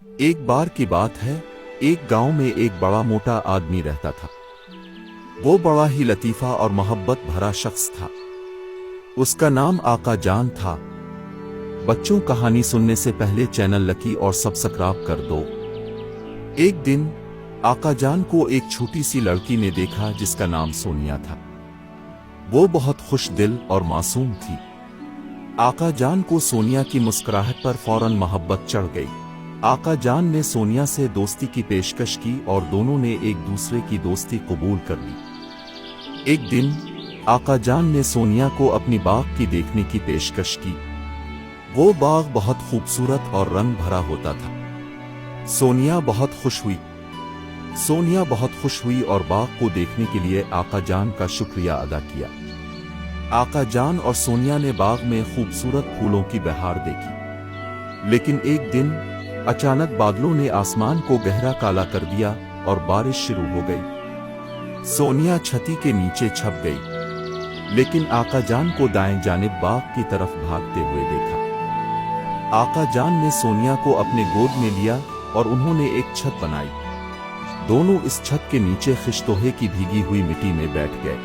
ایک بار کی بات ہے، ایک گاؤں میں ایک بڑا موٹا آدمی رہتا تھا۔ وہ بڑا ہی لطیفہ اور محبت بھرا شخص تھا۔ اس کا نام آقا جان تھا۔ بچوں، کہانی سننے سے پہلے چینل لکی اور سبسکرائب کر دو۔ ایک دن آقا جان کو ایک چھوٹی سی لڑکی نے دیکھا جس کا نام سونیا تھا۔ وہ بہت خوش دل اور معصوم تھی۔ آقا جان کو سونیا کی مسکراہٹ پر فوراً محبت چڑھ گئی۔ آقا جان نے سونیا سے دوستی کی پیشکش کی اور دونوں نے ایک دوسرے کی دوستی قبول کر لی۔ ایک دن آقا جان نے سونیا کو اپنی باغ کی دیکھنے کی پیشکش کی۔ وہ باغ بہت خوبصورت اور رنگ بھرا ہوتا تھا۔ سونیا بہت خوش ہوئی اور باغ کو دیکھنے کے لیے آقا جان کا شکریہ ادا کیا۔ آقا جان اور سونیا نے باغ میں خوبصورت پھولوں کی بہار دیکھی، لیکن ایک دن اچانک بادلوں نے آسمان کو گہرا کالا کر دیا اور بارش شروع ہو گئی۔ سونیا چھتی کے نیچے چھپ گئی، لیکن آقا جان کو دائیں جانب باغ کی طرف بھاگتے ہوئے دیکھا۔ آقا جان نے سونیا کو اپنے گود میں لیا اور انہوں نے ایک چھت بنائی۔ دونوں اس چھت کے نیچے خشتوہے کی بھیگی ہوئی مٹی میں بیٹھ گئے۔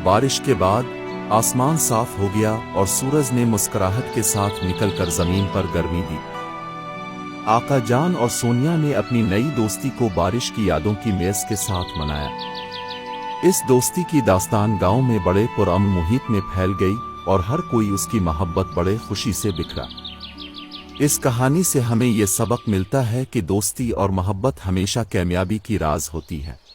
بارش کے بعد آسمان صاف ہو گیا اور سورج نے مسکراہٹ کے ساتھ نکل کر زمین پر گرمی دی۔ آقا جان اور سونیا نے اپنی نئی دوستی کو بارش کی یادوں کی میز کے ساتھ منایا۔ اس دوستی کی داستان گاؤں میں بڑے پرامن محیط میں پھیل گئی اور ہر کوئی اس کی محبت بڑے خوشی سے بکھرا۔ اس کہانی سے ہمیں یہ سبق ملتا ہے کہ دوستی اور محبت ہمیشہ کامیابی کی راز ہوتی ہے۔